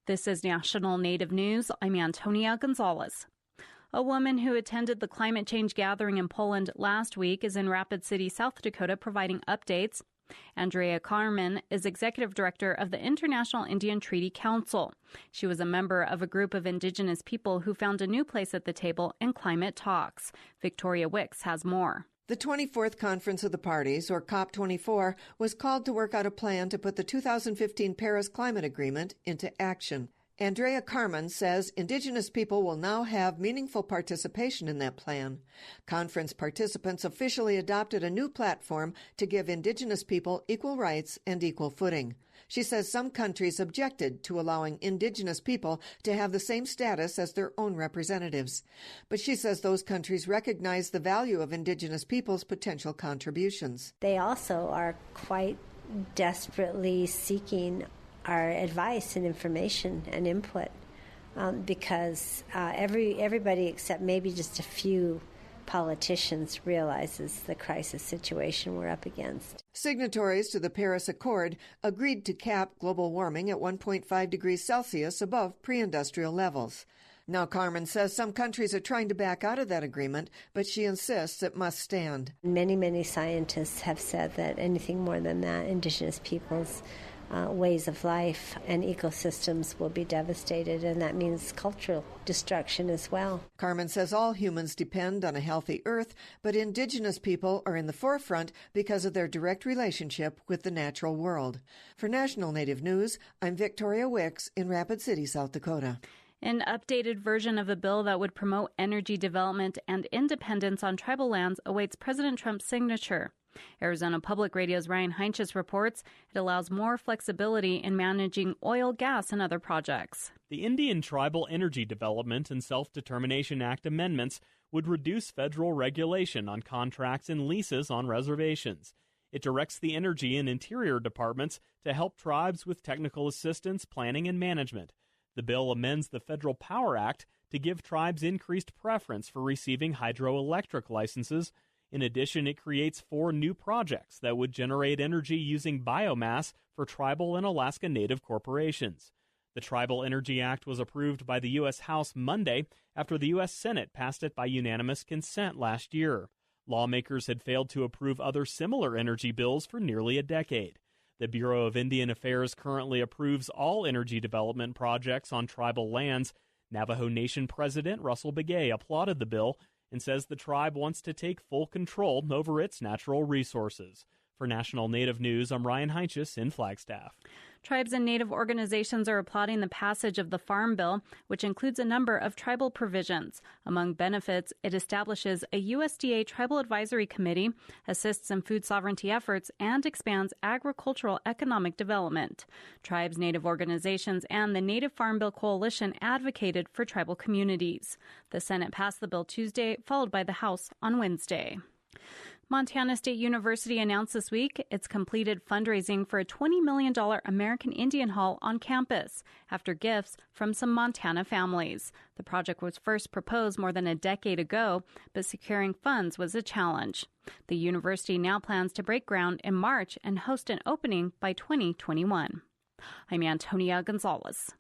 This is National Native News. I'm Antonia Gonzalez. A woman who attended the climate change gathering in Poland last week is in Rapid City, South Dakota, providing updates. Andrea Carmen is executive director of the International Indian Treaty Council. She was a member of a group of Indigenous people who found a new place at the table in climate talks. Victoria Wicks has more. The 24th Conference of the Parties, or COP24, was called to work out a plan to put the 2015 Paris Climate Agreement into action. Andrea Carmen says Indigenous people will now have meaningful participation in that plan. Conference participants officially adopted a new platform to give Indigenous people equal rights and equal footing. She says some countries objected to allowing Indigenous people to have the same status as their own representatives. But she says those countries recognize the value of Indigenous people's potential contributions. They also are quite desperately seeking our advice and information and input because everybody except maybe just a few politicians realizes the crisis situation we're up against. Signatories to the Paris Accord agreed to cap global warming at 1.5 degrees Celsius above pre-industrial levels. Now, Carmen says some countries are trying to back out of that agreement, but she insists it must stand. Many scientists have said that anything more than that, Indigenous peoples' ways of life and ecosystems will be devastated, and that means cultural destruction as well. Carmen says all humans depend on a healthy earth, but Indigenous people are in the forefront because of their direct relationship with the natural world. For National Native News, I'm Victoria Wicks in Rapid City, South Dakota. An updated version of a bill that would promote energy development and independence on tribal lands awaits President Trump's signature. Arizona Public Radio's Ryan Heinches reports it allows more flexibility in managing oil, gas, and other projects. The Indian Tribal Energy Development and Self-Determination Act amendments would reduce federal regulation on contracts and leases on reservations. It directs the Energy and Interior Departments to help tribes with technical assistance, planning, and management. The bill amends the Federal Power Act to give tribes increased preference for receiving hydroelectric licenses. In addition, it creates 4 new projects that would generate energy using biomass for tribal and Alaska Native corporations. The Tribal Energy Act was approved by the U.S. House Monday after the U.S. Senate passed it by unanimous consent last year. Lawmakers had failed to approve other similar energy bills for nearly a decade. The Bureau of Indian Affairs currently approves all energy development projects on tribal lands. Navajo Nation President Russell Begay applauded the bill and says the tribe wants to take full control over its natural resources. For National Native News, I'm Ryan Heinches in Flagstaff. Tribes and Native organizations are applauding the passage of the Farm Bill, which includes a number of tribal provisions. Among benefits, it establishes a USDA Tribal Advisory Committee, assists in food sovereignty efforts, and expands agricultural economic development. Tribes, Native organizations, and the Native Farm Bill Coalition advocated for tribal communities. The Senate passed the bill Tuesday, followed by the House on Wednesday. Montana State University announced this week it's completed fundraising for a $20 million American Indian Hall on campus after gifts from some Montana families. The project was first proposed more than a decade ago, but securing funds was a challenge. The university now plans to break ground in March and host an opening by 2021. I'm Antonia Gonzalez.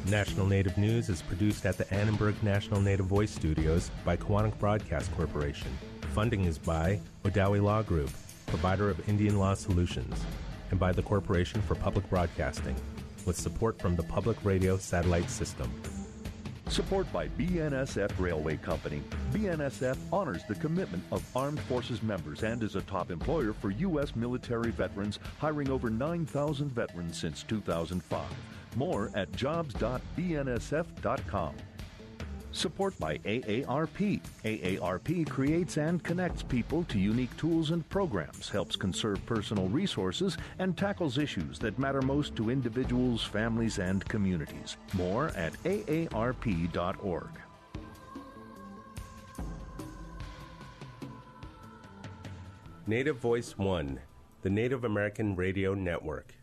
National Native News is produced at the Annenberg National Native Voice Studios by Kawanak Broadcast Corporation. Funding is by Odawi Law Group, provider of Indian law solutions, and by the Corporation for Public Broadcasting, with support from the Public Radio Satellite System. Support by BNSF Railway Company. BNSF honors the commitment of armed forces members and is a top employer for U.S. military veterans, hiring over 9,000 veterans since 2005. More at jobs.bnsf.com. Support by AARP. AARP creates and connects people to unique tools and programs, helps conserve personal resources, and tackles issues that matter most to individuals, families, and communities. More at aarp.org. Native Voice One, the Native American Radio Network.